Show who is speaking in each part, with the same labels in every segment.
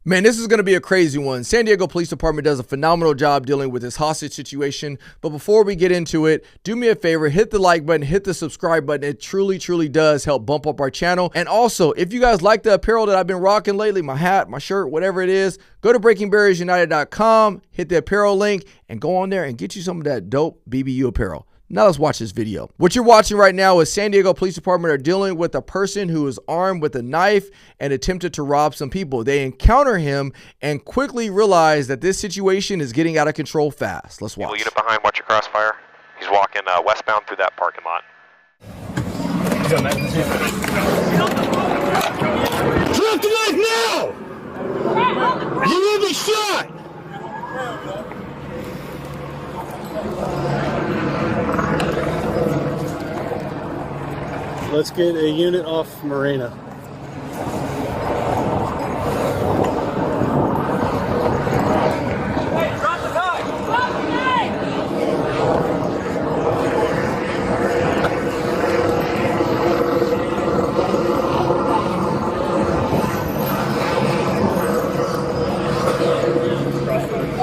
Speaker 1: Man, this is going to be a crazy one. San Diego Police Department does a phenomenal job dealing with this hostage situation. But before we get into it, do me a favor, hit the like button, hit the subscribe button. It truly, truly does help bump up our channel. And also, if you guys like the apparel that I've been rocking lately, my hat, my shirt, whatever it is, go to breakingbarriersunited.com, hit the apparel link, and go on there and get you some of that dope BBU apparel. Now let's watch this video. What you're watching right now is San Diego Police Department are dealing with a person who is armed with a knife and attempted to rob some people. They encounter him and quickly realize that this situation is getting out of control fast. Let's watch.
Speaker 2: Unit behind, watch your crossfire. He's walking westbound through that parking lot.
Speaker 3: Drop the knife now! You will be shot! Let's get a unit off Marina.
Speaker 4: Hey, drop the knife! Drop the knife!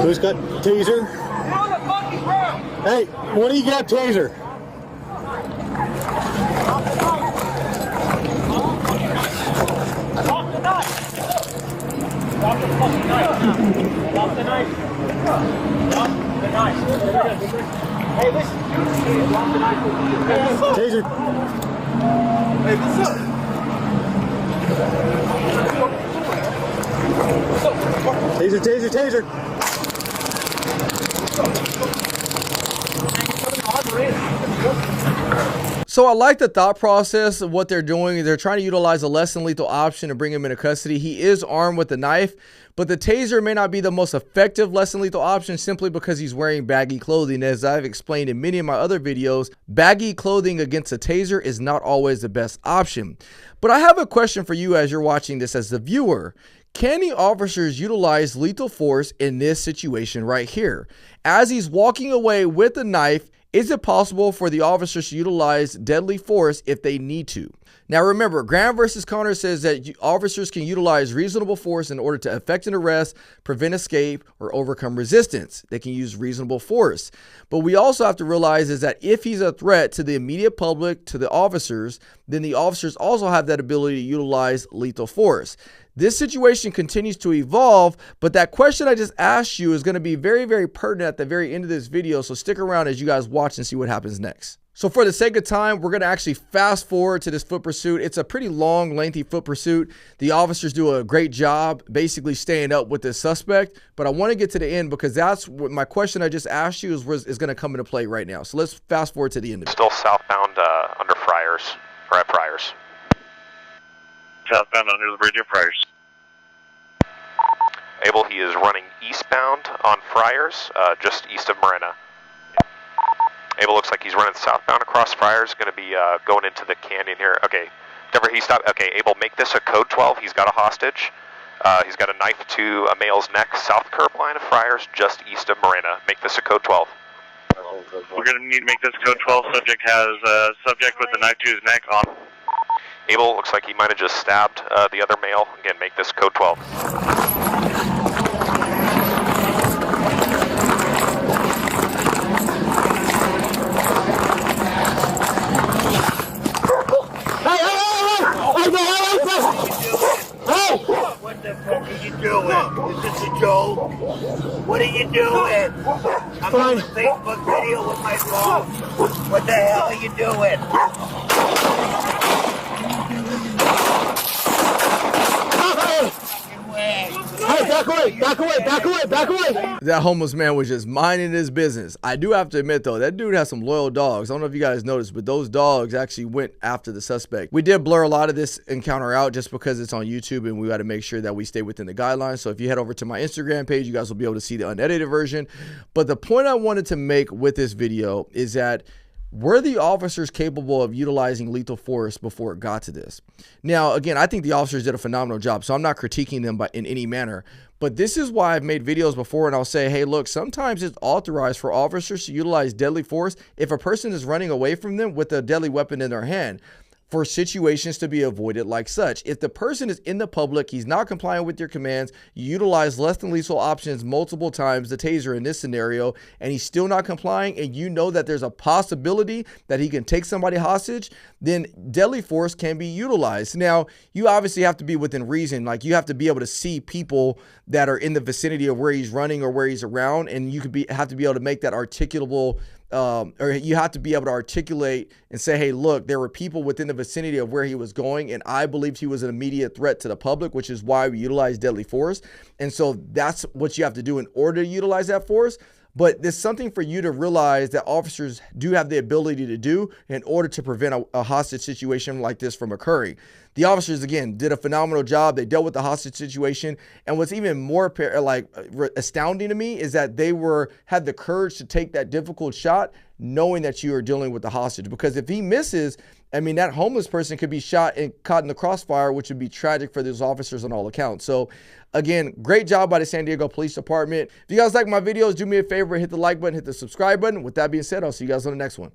Speaker 3: Who's got taser?
Speaker 4: You're on the fucking ground!
Speaker 3: Hey, what do you got taser?
Speaker 4: Drop the knife! Drop the fucking knife! Drop the knife! Drop the knife! Hey, listen! Drop the knife!
Speaker 3: Taser.
Speaker 4: Hey, what's up?
Speaker 3: Taser, taser, taser.
Speaker 1: So I like the thought process of what they're doing. They're trying to utilize a less than lethal option to bring him into custody. He is armed with a knife, but the taser may not be the most effective less than lethal option simply because he's wearing baggy clothing. As I've explained in many of my other videos, baggy clothing against a taser is not always the best option. But I have a question for you as you're watching this as the viewer. Can the officers utilize lethal force in this situation right here? As he's walking away with a knife, is it possible for the officers to utilize deadly force if they need to? Now remember, Graham versus Connor says that officers can utilize reasonable force in order to effect an arrest, prevent escape, or overcome resistance. They can use reasonable force. But we also have to realize is that if he's a threat to the immediate public, to the officers, then the officers also have that ability to utilize lethal force. This situation continues to evolve, but that question I just asked you is going to be very, very pertinent at the very end of this video. So stick around as you guys watch and see what happens next. So for the sake of time, we're going to actually fast forward to this foot pursuit. It's a pretty long, lengthy foot pursuit. The officers do a great job basically staying up with this suspect, but I want to get to the end because that's what my question I just asked you is going to come into play right now. So let's fast forward to the end of it.
Speaker 2: Still southbound under Friars, or at Friars.
Speaker 5: Southbound under the bridge of Friars.
Speaker 2: Abel, he is running eastbound on Friars, just east of Marina. Abel looks like he's running southbound across Friars, going to be going into the canyon here. Okay, Denver, he stopped. Okay, Abel, make this a code 12. He's got a hostage. He's got a knife to a male's neck, south curb line of Friars, just east of Marina. Make this a code 12.
Speaker 5: We're going to need to make this code 12. Subject has a subject with a knife to his neck on.
Speaker 2: Abel looks like he might have just stabbed the other male. Again, make this code 12.
Speaker 6: What the fuck are you doing? Is this a joke? What are you doing? I'm on a Facebook video with my phone. What the hell are you doing?
Speaker 3: Hey, back away, back away, back away, back away.
Speaker 1: That homeless man was just minding his business. I do have to admit, though, that dude has some loyal dogs. I don't know if you guys noticed, but those dogs actually went after the suspect. We did blur a lot of this encounter out just because it's on YouTube, and we got to make sure that we stay within the guidelines. So if you head over to my Instagram page, you guys will be able to see the unedited version. But the point I wanted to make with this video is that were the officers capable of utilizing lethal force before it got to this? Now, again, I think the officers did a phenomenal job, so I'm not critiquing them in any manner. But this is why I've made videos before, and I'll say, hey, look, sometimes it's authorized for officers to utilize deadly force if a person is running away from them with a deadly weapon in their hand. for situations to be avoided like such. If the person is in the public, he's not complying with your commands, you utilize less than lethal options multiple times, the taser in this scenario, and he's still not complying, and you know that there's a possibility that he can take somebody hostage, then deadly force can be utilized. Now, you obviously have to be within reason. Like, you have to be able to see people that are in the vicinity of where he's running or where he's around, and you have to be able to make that articulable, or you have to be able to articulate and say, hey, look, there were people within the vicinity of where he was going, and I believed he was an immediate threat to the public, which is why we utilize deadly force. And so that's what you have to do in order to utilize that force. But there's something for you to realize that officers do have the ability to do in order to prevent a hostage situation like this from occurring. The officers, again, did a phenomenal job. They dealt with the hostage situation. And what's even more astounding to me is that they had the courage to take that difficult shot knowing that you are dealing with the hostage. Because if he misses, I mean, that homeless person could be shot and caught in the crossfire, which would be tragic for those officers on all accounts. So, again, great job by the San Diego Police Department. If you guys like my videos, do me a favor, hit the like button, hit the subscribe button. With that being said, I'll see you guys on the next one.